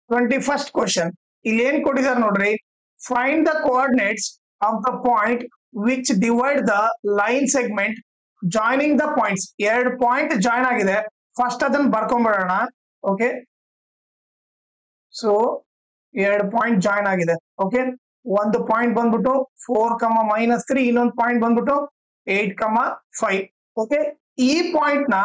21st question. ಇಲ್ಲಿ ಏನ್ ಕೊಟ್ಟಿದ್ದಾರೆ ನೋಡ್ರಿ, find the coordinates of the point which divide the line segment joining the points. 2 point join ಆಗಿದೆ, first ಅದನ್ನ ಬರ್ಕೊಂಡ್ಬಿಡೋಣ. Okay, so 2 point join ಆಗಿದೆ. Okay, ಒಂದು ಪಾಯಿಂಟ್ ಬಂದ್ಬಿಟ್ಟು 4,-3, ಇನ್ನೊಂದು ಪಾಯಿಂಟ್ ಬಂದ್ಬಿಟ್ಟು 8,5. ಓಕೆ, ಈ ಪಾಯಿಂಟ್ ನ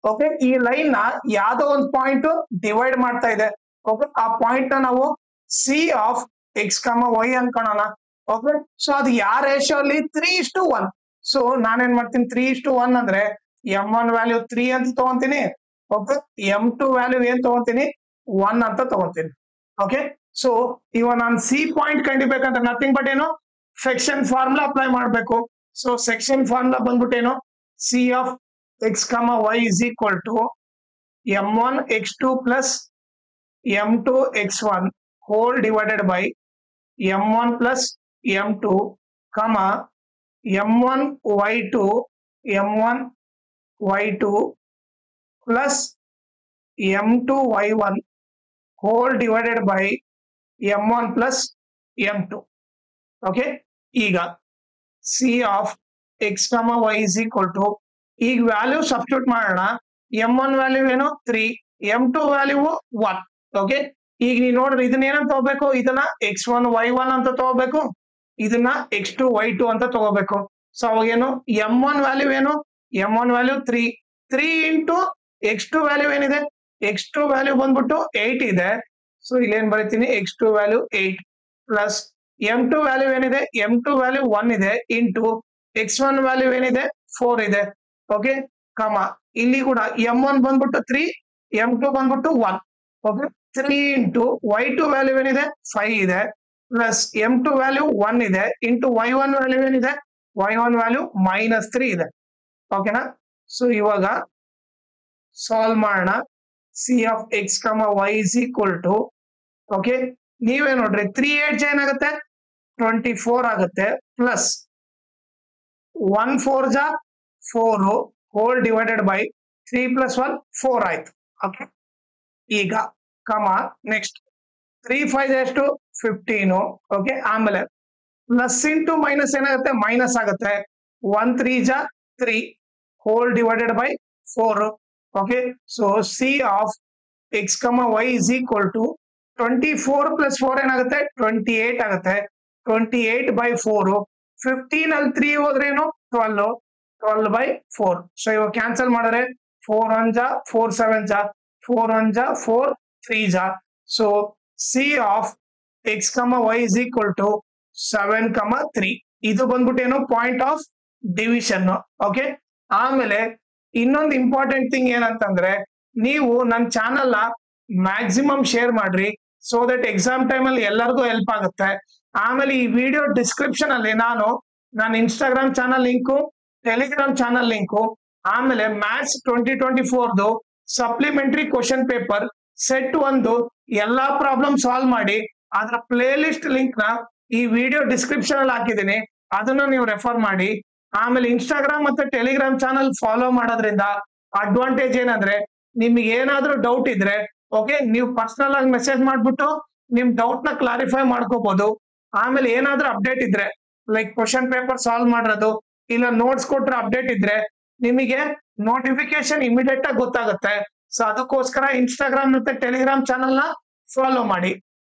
ಓಕೆ ಈ ಲೈನ್ ನ ಯಾವ್ದೋ ಒಂದು ಪಾಯಿಂಟ್ ಡಿವೈಡ್ ಮಾಡ್ತಾ ಇದೆ. ಓಕೆ, ಆ ಪಾಯಿಂಟ್ ನ ನಾವು ಸಿ ಆಫ್ ಎಕ್ಸ್ ವೈ ಅನ್ಕೊಳ್ಳೋಣ. ಓಕೆ, ಸೊ ಅದು ಯಾವ ರೇಷಿಯೋ ಅಲ್ಲಿ 3:1. ಸೊ ನಾನೇನ್ ಮಾಡ್ತೀನಿ, 3:1 ಅಂದ್ರೆ m1 ವ್ಯಾಲ್ಯೂ 3 ಅಂತ ತಗೊಂತೀನಿ. ಓಕೆ, m2 ವ್ಯಾಲ್ಯೂ ಏನ್ ತಗೊಂತೀನಿ, 1 ಅಂತ ತಗೊಂತೀನಿ. ಓಕೆ, ಸೊ ಇವಾಗ ನಾನು ಸಿ ಪಾಯಿಂಟ್ ಕಂಡಿಬೇಕಂದ್ರೆ ನಥಿಂಗ್ ಬಟ್ ಏನು, ಸೆಕ್ಷನ್ ಫಾರ್ಮುಲಾ ಅಪ್ಲೈ ಮಾಡಬೇಕು. ಸೊ ಸೆಕ್ಷನ್ ಫಾರ್ಮುಲಾ ಬಂದ್ಬಿಟ್ಟು ಏನು, C of X Y is equal to m1 x2 plus m2 x1 whole divided by m1 plus m2 m1 y2 plus m2 y1 whole divided by m1 plus m2. Okay, ಈಗ C of X Y is equal to, ಈಗ value substitute ಮಾಡೋಣ. m1 value ಏನು 3, m2 value 1. Okay, ಈಗ ನೀವು ನೋಡ್ರಿ ಇದನ್ನ ಏನಂತ ತಗೋಬೇಕು, ಇದನ್ನ x1 y1 ಅಂತ ತಗೋಬೇಕು, ಇದನ್ನ x2 y2 ಅಂತ ತಗೋಬೇಕು. ಸೊ ಅವಾಗೇನು m1 ವ್ಯಾಲ್ಯೂ ಏನು, m1 value 3 into x2 value ಏನಿದೆ, x2 ವ್ಯಾಲ್ಯೂ ಬಂದ್ಬಿಟ್ಟು 8 ಇದೆ. ಸೊ ಇಲ್ಲೇನ್ ಬರೀತೀನಿ, x2 value 8 plus m2 value ಏನಿದೆ, m2 ವ್ಯಾಲ್ಯೂ 1 ಇದೆ ಇಂಟು x1 ವ್ಯಾಲ್ಯೂ ಏನಿದೆ 4 ಇದೆ. ಓಕೆ, ಇಲ್ಲಿ ಕೂಡ m1 ಬಂದ್ಬಿಟ್ಟು 3, m2 ಬಂದ್ಬಿಟ್ಟು 1. ಓಕೆ, 3 ಇಂಟು y2 ವ್ಯಾಲ್ಯೂ ಏನಿದೆ 5 ಇದೆ ಪ್ಲಸ್ m2 ವ್ಯಾಲ್ಯೂ 1 ಇದೆ ಇಂಟು y1 ವ್ಯಾಲ್ಯೂ ಏನಿದೆ, y1 ವ್ಯಾಲ್ಯೂ -3 ಇದೆ. ಓಕೆನಾ, ಸೊ ಇವಾಗ ಸಾಲ್ವ್ ಮಾಡೋಣ. C of X Y is equal to, okay ನೀವೇ ನೋಡ್ರಿ 3 8 ಏನಾಗುತ್ತೆ 24 ಆಗುತ್ತೆ ಪ್ಲಸ್ 1 4 ಜಾ 4 ಹೋಲ್ ಡಿವೈಡೆಡ್ ಬೈ 3 + 1 4 ಆಯ್ತು. ಓಕೆ, ಈಗ ನೆಕ್ಸ್ಟ್ 3 5 ಎಷ್ಟು 15. ಓಕೆ, ಆಮೇಲೆ ಪ್ಲಸ್ ಇಂಟು ಮೈನಸ್ ಏನಾಗುತ್ತೆ, ಮೈನಸ್ ಆಗುತ್ತೆ. 1 3 ಜಾ 3 whole divided by 4. Okay, so C of X Y is equal to 24 + 4 ಏನಾಗುತ್ತೆ 28 ಆಗುತ್ತೆ. 28 ಬೈ 4, 15 ಅಲ್ಲಿ 3 ಹೋದ್ರೇನು 12/4. ಸೊ ಇವಾಗ ಕ್ಯಾನ್ಸಲ್ ಮಾಡಿದ್ರೆ 4 1 ಜಾ 4 7 ಜಾ 4 1 ಜಾ 4 3 ಜಾ. So C of X Y is equal to 7,3. ಇದು ಬಂದ್ಬಿಟ್ಟು ಏನು, ಪಾಯಿಂಟ್ ಆಫ್ ಡಿವಿಷನ್. ಓಕೆ, ಆಮೇಲೆ ಇನ್ನೊಂದು ಇಂಪಾರ್ಟೆಂಟ್ ಥಿಂಗ್ ಏನಂತಂದ್ರೆ, ನೀವು ನನ್ನ ಚಾನಲ್ ನ ಮ್ಯಾಕ್ಸಿಮಮ್ ಶೇರ್ ಮಾಡ್ರಿ, ಸೊ ದಟ್ ಎಕ್ಸಾಮ್ ಟೈಮ್ ಅಲ್ಲಿ ಎಲ್ಲರಿಗೂ ಹೆಲ್ಪ್ ಆಗುತ್ತೆ. ಆಮೇಲೆ ಈ ವಿಡಿಯೋ ಡಿಸ್ಕ್ರಿಪ್ಷನ್ ಅಲ್ಲಿ ನನ್ನ Instagram channel link, Telegram channel link, ಆಮೇಲೆ maths 2024 supplementary question paper set 1 ಎಲ್ಲಾ ಪ್ರಾಬ್ಲಮ್ ಸಾಲ್ವ್ ಮಾಡಿ ಅದರ ಪ್ಲೇ ಲಿಸ್ಟ್ ಲಿಂಕ್ ನ ಈ ವಿಡಿಯೋ ಡಿಸ್ಕ್ರಿಪ್ಷನ್ ಅಲ್ಲಿ ಹಾಕಿದ್ದೀನಿ, ಅದನ್ನ ನೀವು ರೆಫರ್ ಮಾಡಿ. ಆಮೇಲೆ ಇನ್ಸ್ಟಾಗ್ರಾಮ್ ಮತ್ತೆ ಟೆಲಿಗ್ರಾಮ್ ಚಾನಲ್ ಫಾಲೋ ಮಾಡೋದ್ರಿಂದ ಅಡ್ವಾಂಟೇಜ್ ಏನಂದ್ರೆ, ನಿಮ್ಗೆ ಏನಾದ್ರೂ ಡೌಟ್ ಇದ್ರೆ ಓಕೆ ನೀವು ಪರ್ಸನಲ್ ಆಗಿ ಮೆಸೇಜ್ ಮಾಡ್ಬಿಟ್ಟು ನಿಮ್ ಡೌಟ್ ನ ಕ್ಲಾರಿಫೈ ಮಾಡ್ಕೋಬಹುದು. ಆಮೇಲೆ ಏನಾದ್ರೂ ಅಪ್ಡೇಟ್ ಇದ್ರೆ ಲೈಕ್ ಕ್ವಶನ್ ಪೇಪರ್ ಸಾಲ್ವ್ ಮಾಡೋದು ಇಲ್ಲ ನೋಟ್ಸ್ ಕೊಟ್ರೆ ಅಪ್ಡೇಟ್ ಇದ್ರೆ ನಿಮಗೆ ನೋಟಿಫಿಕೇಶನ್ ಇಮಿಡಿಯೇಟ್ ಆಗಿ ಗೊತ್ತಾಗುತ್ತೆ. ಸೊ ಅದಕ್ಕೋಸ್ಕರ ಇನ್ಸ್ಟಾಗ್ರಾಮ್ ಮತ್ತೆ ಟೆಲಿಗ್ರಾಮ್ ಚಾನಲ್ ನ ಫಾಲೋ ಮಾಡಿ.